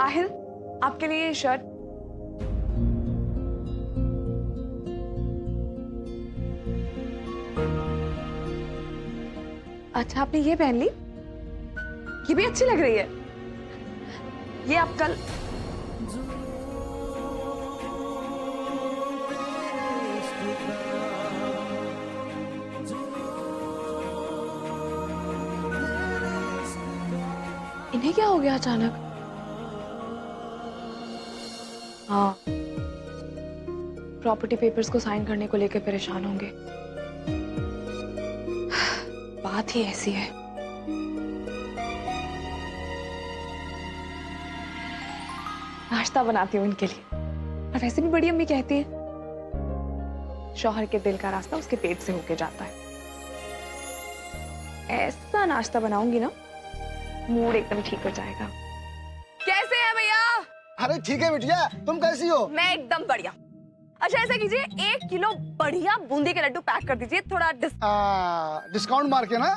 साहिल, आपके लिए ये शर्ट। अच्छा, आपने ये पहन ली, ये भी अच्छी लग रही है। ये आप कल इन्हें क्या हो गया अचानक? हाँ, प्रॉपर्टी पेपर्स को साइन करने को लेकर परेशान होंगे। बात ही ऐसी है। नाश्ता बनाती हूँ इनके लिए। और वैसे भी बड़ी अम्मी कहती है शौहर के दिल का रास्ता उसके पेट से होके जाता है। ऐसा नाश्ता बनाऊंगी ना, मूड एकदम ठीक हो जाएगा। कैसे है भैया? अरे ठीक है बिटिया, तुम कैसी हो? मैं एकदम बढ़िया। अच्छा ऐसा कीजिए, 1 किलो बढ़िया बूंदी के लड्डू पैक कर दीजिए, थोड़ा डिस्काउंट मार के ना।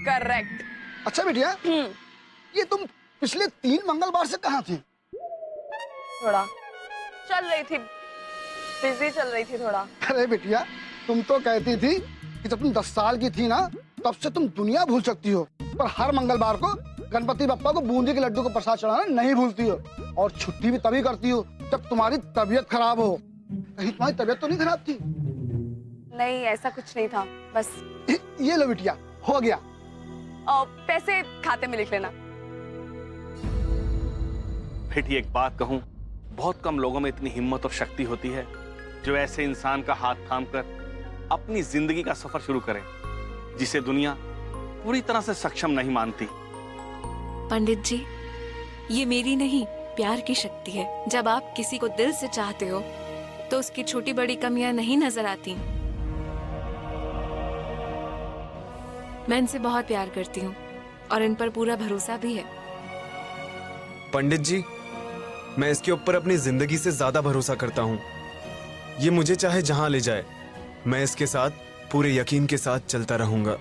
करेक्ट। अच्छा बिटिया, ये तुम पिछले 3 मंगलवार से कहाँ थी? थोड़ा चल रही थी, बिजी चल रही थी थोड़ा। अरे बिटिया, तुम तो कहती थी कि जब तुम 10 साल की थी ना, तब से तुम दुनिया भूल सकती हो, पर हर मंगलवार को गणपति बप्पा को बूंदी के लड्डू को प्रसाद चढ़ाना नहीं भूलती हो। और छुट्टी भी तभी करती हो जब तुम्हारी तबीयत खराब हो। कहीं तुम्हारी तबीयत तो नहीं खराब थी? नहीं, ऐसा कुछ नहीं था, बस। ये लो बिटिया, हो गया। और पैसे खाते में लिख लेना। बेटी एक बात कहूं, बहुत कम लोगों में इतनी हिम्मत और शक्ति होती है जो ऐसे इंसान का हाथ थामकर अपनी जिंदगी का सफर शुरू करें जिसे दुनिया पूरी तरह से सक्षम नहीं मानती। पंडित जी, ये मेरी नहीं, प्यार की शक्ति है। जब आप किसी को दिल से चाहते हो तो उसकी छोटी बड़ी कमियां नहीं नजर आती। मैं इनसे बहुत प्यार करती हूँ और इन पर पूरा भरोसा भी है। पंडित जी, मैं इसके ऊपर अपनी जिंदगी से ज्यादा भरोसा करता हूँ। ये मुझे चाहे जहां ले जाए, मैं इसके साथ पूरे यकीन के साथ चलता रहूंगा।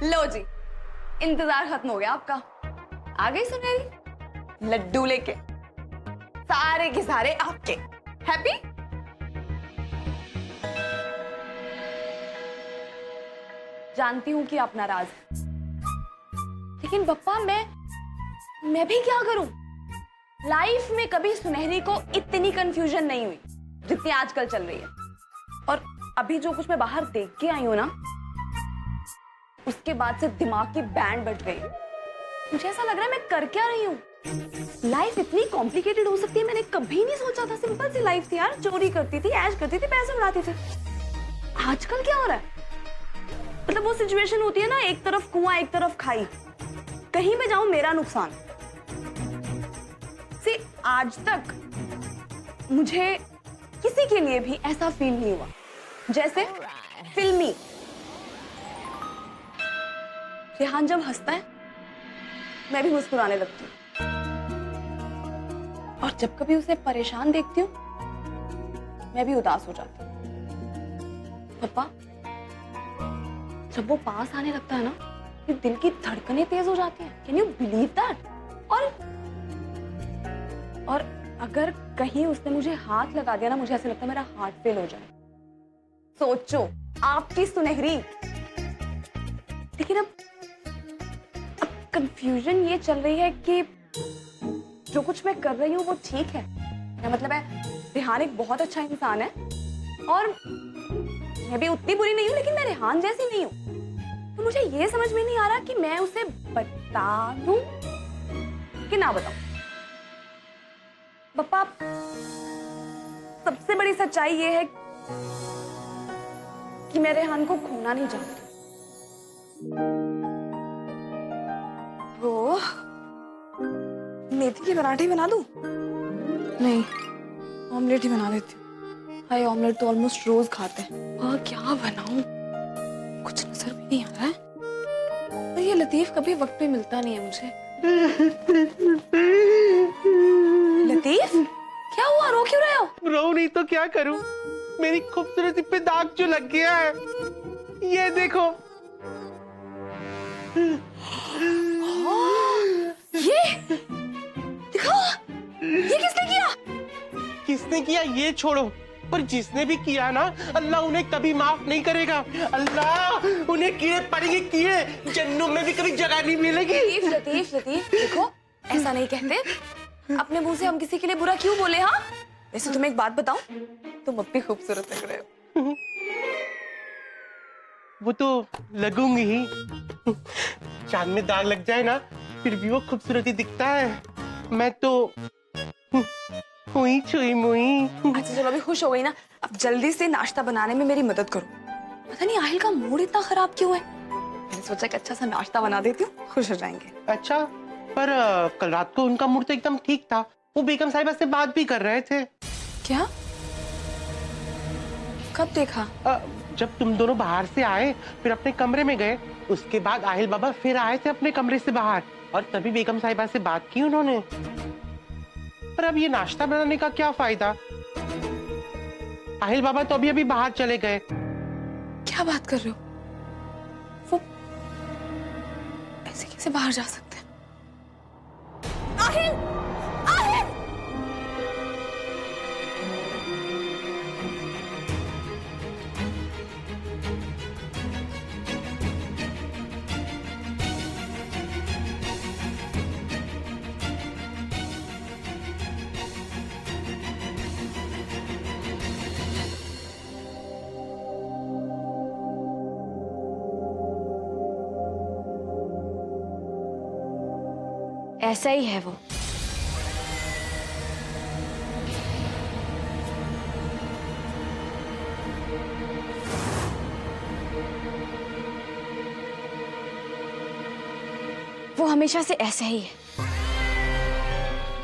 लो जी, इंतजार खत्म हो गया आपका। आ गई सुनहरी लड्डू लेके, सारे के सारे आपके। हैप्पी? जानती हूं कि आप नाराज हैं, लेकिन पप्पा मैं भी क्या करूं? लाइफ में कभी सुनहरी को इतनी कंफ्यूजन नहीं हुई जितनी आजकल चल रही है। और अभी जो कुछ मैं बाहर देख के आई हूं ना, उसके बाद से दिमाग की बैंड बज गई। मुझे ऐसा लग रहा है मैं कर क्या रही हूँ। लाइफ इतनी कॉम्प्लिकेटेड हो सकती है, मैंने कभी नहीं सोचा था। सिंपल सी लाइफ थी यार, चोरी करती थी, ऐश करती थी, पैसे उड़ाती थी। आजकल क्या हो रहा है? मतलब वो सिचुएशन होती है ना, एक तरफ कुआं एक तरफ खाई, कहीं पे जाऊं मेरा नुकसान। सी, आज तक मुझे किसी के लिए भी ऐसा फील नहीं हुआ जैसे फिल्मी रेहान जब हंसता है मैं भी मुस्कुराने लगती हूँ, और जब कभी उसे परेशान देखती हूँ मैं भी उदास हो जाती हूँ। पापा, जब वो पास आने लगता है ना, फिर दिल की धड़कनें तेज हो जाती हैं। Can you believe that? और अगर कहीं उसने मुझे हाथ लगा दिया ना, मुझे ऐसा लगता है मेरा हार्ट फेल हो जाए। सोचो, आपकी सुनहरी। लेकिन अब कंफ्यूजन ये चल रही है कि जो कुछ मैं कर रही हूँ वो ठीक है। मेरा मतलब है, रेहान एक बहुत अच्छा इंसान है और मैं भी उतनी बुरी नहीं हूँ, लेकिन मैं रेहान जैसी नहीं हूँ। तो मुझे ये समझ में नहीं आ रहा कि मैं उसे बता दूं कि ना बताऊं। पप्पा, सबसे बड़ी सच्चाई ये है कि मैं रेहान को खोना नहीं चाहती। वो मेथी के पराठे बना दूं? नहीं, ऑमलेट ही बना देती हूँ। हाय, ऑमलेट तो ऑलमोस्ट रोज खाते हैं। वह क्या बनाऊं? कुछ नजर भी नहीं आ रहा है। और ये लतीफ कभी वक्त पे मिलता नहीं है मुझे। लतीफ, क्या हुआ? रो क्यों रहे हो? रो नहीं तो क्या करूं? मेरी खूबसूरती पे दाग जो लग गया है, ये देखो। ये दिखाओ, ये किसने किया? किसने किया ये छोड़ो, पर जिसने भी किया ना, अल्लाह उन्हें कभी माफ नहीं करेगा। अल्लाह, उन्हें कीड़े पड़ेंगे, कीड़े, जन्नत में भी कभी जगह नहीं मिलेगी। लतीफ, लतीफ, लतीफ, देखो, ऐसा नहीं कहते। अपने मुंह से हम किसी के लिए बुरा क्यों बोले? हाँ, वैसे तुम्हें एक बात बताऊं, तुम अब भी खूबसूरत लग रहे हो। वो तो लगूंगी ही। चांद में दाग लग जाए ना, फिर भी वो खूबसूरती दिखता है। मैं तो हुई छुई मुई। अच्छा चलो, अभी खुश हो गई ना? अब जल्दी से नाश्ता बनाने में मेरी मदद करो। पता नहीं आहिल का मूड इतना खराब क्यों है। मैंने सोचा कि अच्छा सा नाश्ता बना देती हूँ, खुश हो जाएंगे। अच्छा, पर कल रात को उनका मूड तो एकदम ठीक था। वो बेगम साहिबा से बात भी कर रहे थे। क्या? कब देखा? जब तुम दोनों बाहर से आए, फिर अपने कमरे में गए, उसके बाद आहिल बाबा फिर आए थे अपने कमरे से बाहर, और तभी बेगम साहिबा से बात की उन्होंने। पर अब ये नाश्ता बनाने का क्या फायदा? आहिल बाबा तो अभी अभी बाहर चले गए। क्या बात कर रहे हो? वो ऐसे कैसे बाहर जा सकते हैं? आहिल! आहिल! ऐसा ही है वो। वो हमेशा से ऐसा ही है।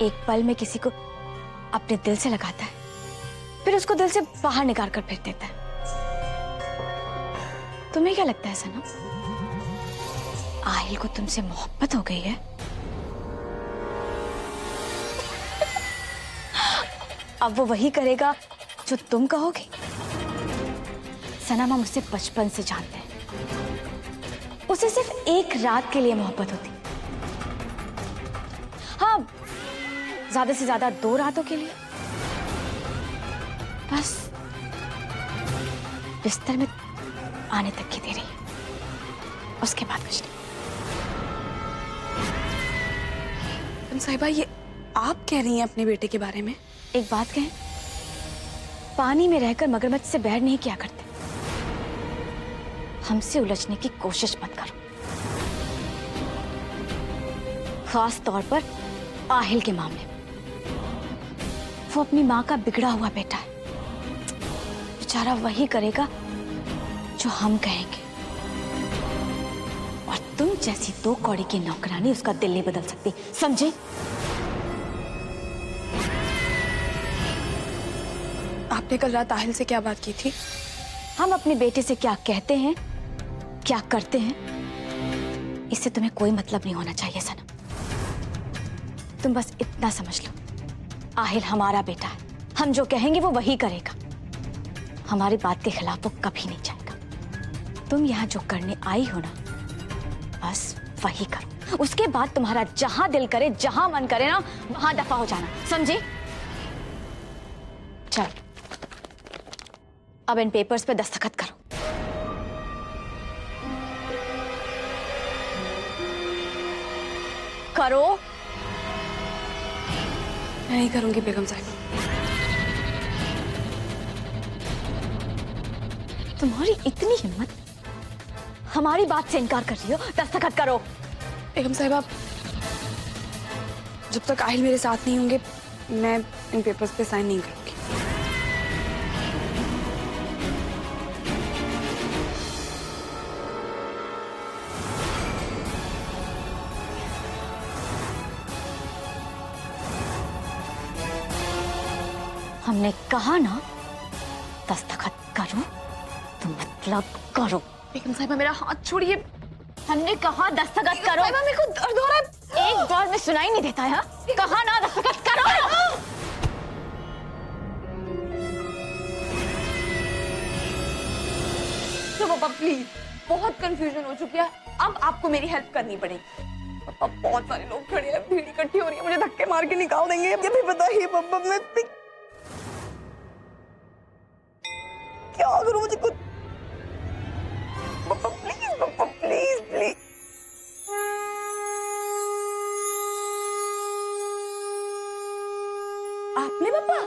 एक पल में किसी को अपने दिल से लगाता है, फिर उसको दिल से बाहर निकाल कर फेंक देता है। तुम्हें क्या लगता है सनम? आहिल को तुमसे मोहब्बत हो गई है? अब वो वही करेगा जो तुम कहोगे। सनम, हम उससे बचपन से जानते हैं। उसे सिर्फ एक रात के लिए मोहब्बत होती, हाँ, ज्यादा से ज्यादा 2 रातों के लिए, बस बिस्तर में आने तक की देरी, उसके बाद कुछ नहीं। तुम साहिबा, ये आप कह रही हैं अपने बेटे के बारे में? एक बात कहें, पानी में रहकर मगरमच्छ से बैर नहीं किया करते। हमसे उलझने की कोशिश मत करो, खास तौर पर आहिल के मामले में। वो अपनी माँ का बिगड़ा हुआ बेटा है। बेचारा वही करेगा जो हम कहेंगे, और तुम जैसी 2 कौड़ी की नौकरानी उसका दिल नहीं बदल सकती, समझे? आपने कल रात आहिल से क्या बात की थी? हम अपने बेटे से क्या कहते हैं, क्या करते हैं, इससे तुम्हें कोई मतलब नहीं होना चाहिए सनम। तुम बस इतना समझ लो, आहिल हमारा बेटा है। हम जो कहेंगे वो वही करेगा। हमारी बात के खिलाफ वो कभी नहीं जाएगा। तुम यहाँ जो करने आई हो ना, बस वही करो। उसके बाद तुम्हारा जहां दिल करे, जहां मन करे ना, वहां दफा हो जाना, समझे? चल, अब इन पेपर्स पे दस्तखत करो। करो। मैं नहीं करूंगी बेगम साहब। तुम्हारी इतनी हिम्मत, हमारी बात से इनकार कर रही हो? दस्तखत करो। बेगम साहिबा, जब तक आहिल मेरे साथ नहीं होंगे, मैं इन पेपर्स पे साइन नहीं करूंगी। हमने कहा ना दस्तखत करो तो मतलब करो। बेगम साहिबा मेरा हाथ छोड़िए। हमने कहा दस्तखत करो। साहिबा मेरे को दर्द हो रहा है। एक बार में सुनाई नहीं देता है? कहा ना दस्तखत करो। तो पापा प्लीज, बहुत कंफ्यूजन हो चुकी है, अब आपको मेरी हेल्प करनी पड़ेगी। पापा बहुत सारे लोग खड़े हैं, भीड़ इकट्ठी हो रही है, मुझे धक्के मार के निकाल देंगे। ये भी बताइए पापा, मैं क्या करूं? मुझे कुछ पापा प्लीज प्लीज। आपने पापा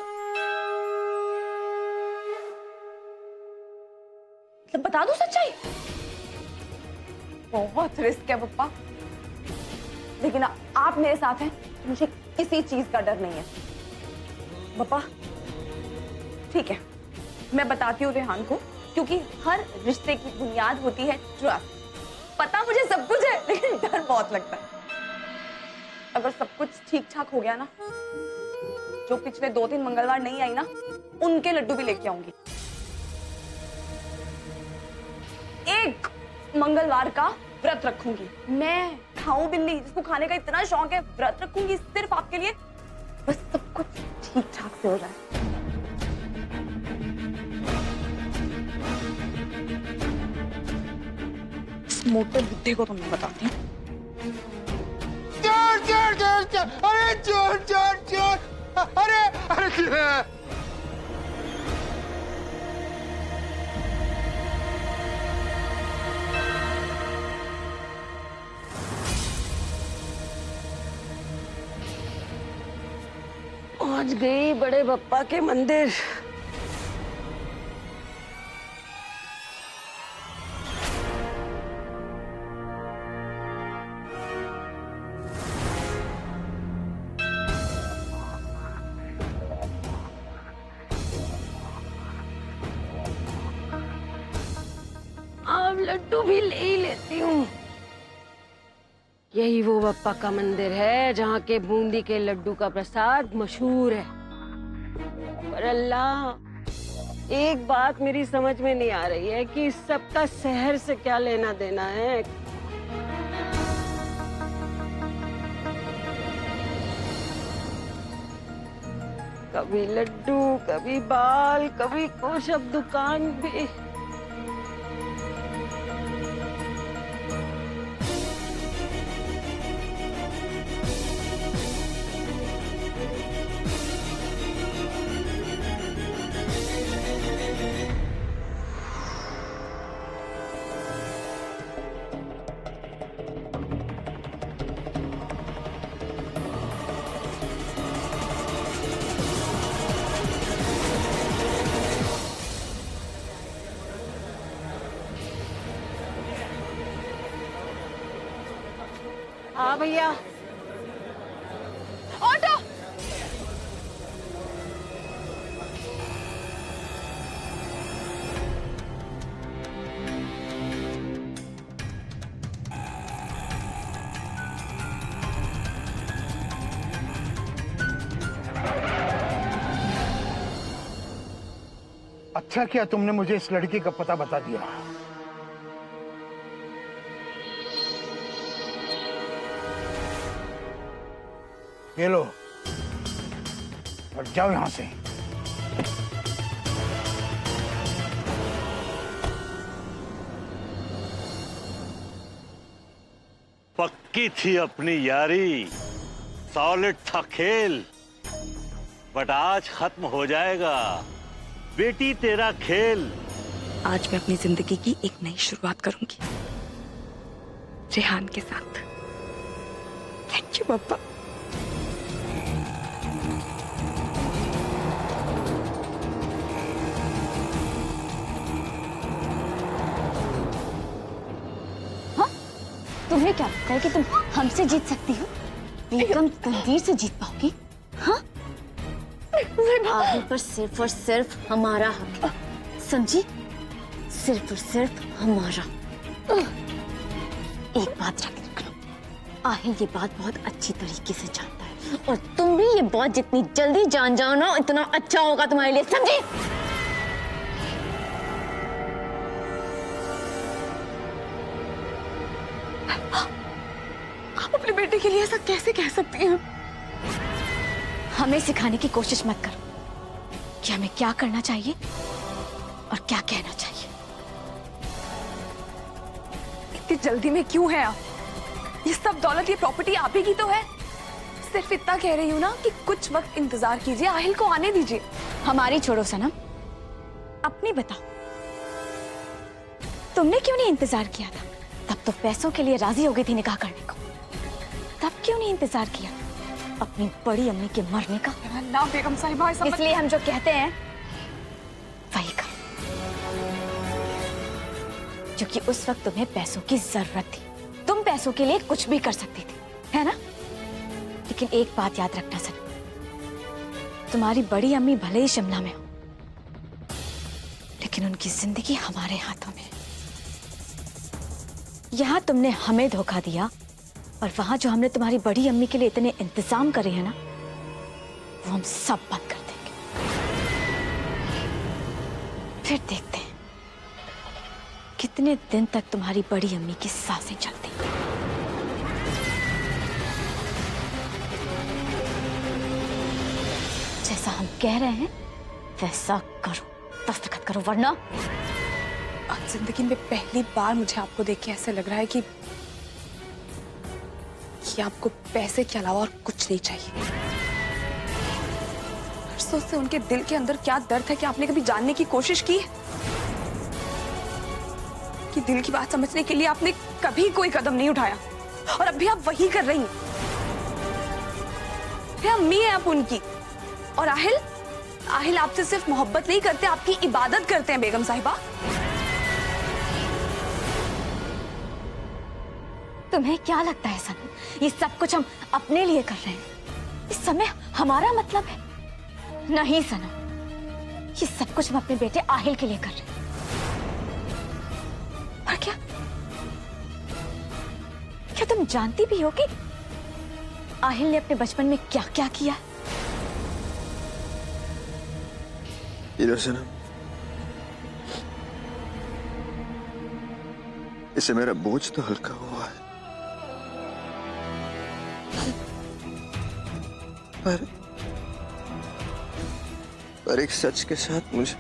मतलब बता दो सच्चाई? बहुत रिस्क है पापा, लेकिन आप मेरे साथ हैं, मुझे किसी चीज का डर नहीं है। पापा ठीक है, मैं बताती हूँ रेहान को, क्योंकि हर रिश्ते की बुनियाद होती है ट्रस्ट। पता मुझे सब कुछ है, लेकिन डर बहुत लगता है। अगर सब कुछ ठीक ठाक हो गया ना, जो पिछले 2-3 मंगलवार नहीं आई ना, उनके लड्डू भी लेके आऊंगी। एक मंगलवार का व्रत रखूंगी। मैं खाऊं बिल्ली, जिसको खाने का इतना शौक है, व्रत रखूंगी सिर्फ आपके लिए, बस सब कुछ ठीक ठाक से हो जाए। इस मोटे बुद्धे को तुमने बताती हूँ। चोर चोर चोर चोर, अरे चोर चोर चोर, अरे अरे पहुंच गई बड़े बप्पा के मंदिर। अब लड्डू भी ले ही लेती हूँ। यही वो बप्पा का मंदिर है जहाँ के बूंदी के लड्डू का प्रसाद मशहूर है। पर अल्लाह, एक बात मेरी समझ में नहीं आ रही है कि इस सबका शहर से क्या लेना देना है। कभी लड्डू, कभी बाल, कभी कुछ, अब दुकान भी। हाँ भैया। ऑटो। अच्छा किया तुमने मुझे इस लड़की का पता बता दिया। ये लो और जाओ यहां से। पक्की थी अपनी यारी, सॉलिड था खेल, बट आज खत्म हो जाएगा बेटी तेरा खेल। आज मैं अपनी जिंदगी की एक नई शुरुआत करूंगी रेहान के साथ। थैंक यू पापा। तुम्हें क्या लगता है कि तुम हमसे जीत सकती हो? बेगम तनवीर से जीत पाओगी? हाँ? आहिल पर सिर्फ और सिर्फ हमारा हक है, समझी? सिर्फ और सिर्फ हमारा। एक बात याद रखना, आहिल ये बात बहुत अच्छी तरीके से जानता है, और तुम भी ये बात जितनी जल्दी जान जाओ ना, इतना अच्छा होगा तुम्हारे लिए, समझी? आप अपने बेटे के लिए ऐसा कैसे कह सकती हैं? हमें सिखाने की कोशिश मत करो कि हमें क्या करना चाहिए और क्या कहना चाहिए। इतनी जल्दी में क्यों है आप? ये सब दौलत, ये प्रॉपर्टी आप ही की तो है। सिर्फ इतना कह रही हूँ ना कि कुछ वक्त इंतजार कीजिए, आहिल को आने दीजिए। हमारी छोड़ो सनम, अपनी बताओ, तुमने क्यों नहीं इंतजार किया था? तब तो पैसों के लिए राजी हो गई थी निकाह करने को, तब क्यों नहीं इंतजार किया अपनी बड़ी अम्मी के मरने का? ना बेगम साहिबा, इसलिए हम जो कहते हैं वही करो, क्योंकि उस वक्त तुम्हें पैसों की जरूरत थी, तुम पैसों के लिए कुछ भी कर सकती थी, है ना? लेकिन एक बात याद रखना सर, तुम्हारी बड़ी अम्मी भले ही शिमला में हो, लेकिन उनकी जिंदगी हमारे हाथों में है। यहां तुमने हमें धोखा दिया, और वहां जो हमने तुम्हारी बड़ी अम्मी के लिए इतने इंतजाम करे हैं ना, वो हम सब बंद कर देंगे। फिर देखते हैं कितने दिन तक तुम्हारी बड़ी अम्मी की सांसें चलती हैं। जैसा हम कह रहे हैं वैसा करो, दस्तखत करो, वरना आज जिंदगी में पहली बार मुझे आपको देख के ऐसे लग रहा है कि आपको पैसे के अलावा और कुछ नहीं चाहिए। परसों से उनके दिल के अंदर क्या दर्द है कि आपने कभी जानने की कोशिश की है? कि दिल की बात समझने के लिए आपने कभी कोई कदम नहीं उठाया, और अब भी आप वही कर रही हैं। अम्मी है आप उनकी, और आहिल आपसे सिर्फ मोहब्बत नहीं करते, आपकी इबादत करते हैं बेगम साहिबा। तुम्हें क्या लगता है सनम, ये सब कुछ हम अपने लिए कर रहे हैं? इस समय हमारा मतलब है? नहीं सनम, ये सब कुछ हम अपने बेटे आहिल के लिए कर रहे हैं। और क्या तुम जानती भी हो कि आहिल ने अपने बचपन में क्या क्या किया? सनम, इससे मेरा बोझ तो हल्का हुआ है, पर एक सच के साथ मुझे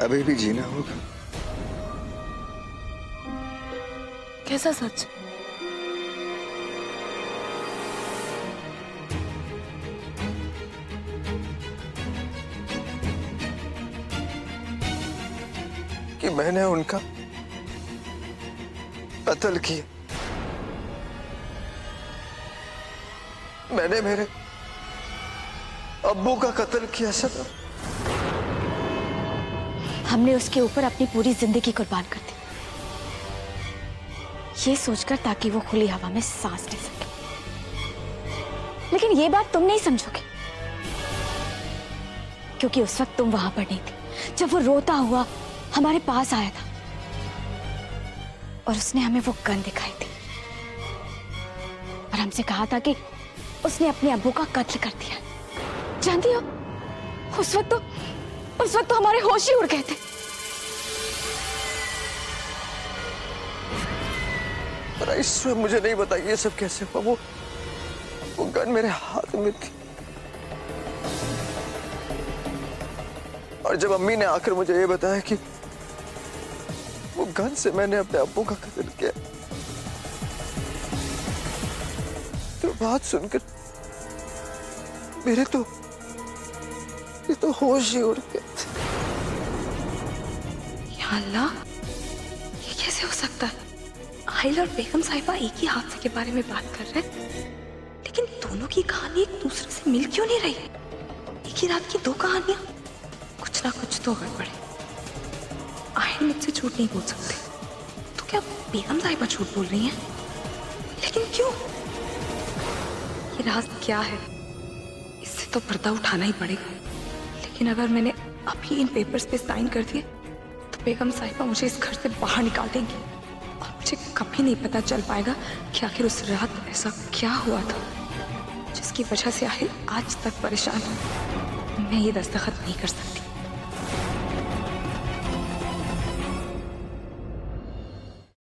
अभी भी जीना होगा। कैसा सच? कि मैंने उनका कत्ल किया, मैंने मेरे अब्बू का कत्ल किया सनम। हमने उसके ऊपर अपनी पूरी जिंदगी कुर्बान कर दी, ये सोचकर ताकि वो खुली हवा में सांस ले सके। लेकिन ये बात तुम नहीं समझोगे, क्योंकि उस वक्त तुम वहां पर नहीं थी जब वो रोता हुआ हमारे पास आया था, और उसने हमें वो गन दिखाई थी, और हमसे कहा था कि उसने अपने अब्बू का कत्ल कर दिया। जानती हो, उस वक्त तो हमारे होश ही उड़ गए थे। पर इस वक्त मुझे नहीं बताइए ये सब कैसे हुआ। वो गन मेरे हाथ में थी, और जब अम्मी ने आकर मुझे ये बताया कि वो गन से मैंने अपने अब्बू का कत्ल किया, तो बात सुनकर मेरे तो होश ही उड़ गए। या अल्लाह, ये कैसे हो सकता है? आहिल और बेगम साहिबा एक ही हादसे के बारे में बात कर रहे हैं, लेकिन दोनों की कहानी एक दूसरे से मिल क्यों नहीं रही? एक ही रात की दो कहानियां, कुछ ना कुछ तो गड़बड़ है। आहिल मुझसे झूठ नहीं बोल सकते, तो क्या बेगम साहिबा झूठ बोल रही हैं? लेकिन क्यों? ये राज क्या है? इससे तो पर्दा उठाना ही पड़ेगा। लेकिन अगर मैंने अभी इन पेपर्स पे साइन कर दिए तो बेगम साहिबा मुझे इस घर से बाहर निकाल देंगी और मुझे कभी नहीं पता चल पाएगा कि आखिर उस रात ऐसा क्या हुआ था जिसकी वजह से आहिल आज तक परेशान है। मैं ये दस्तखत नहीं कर सकती।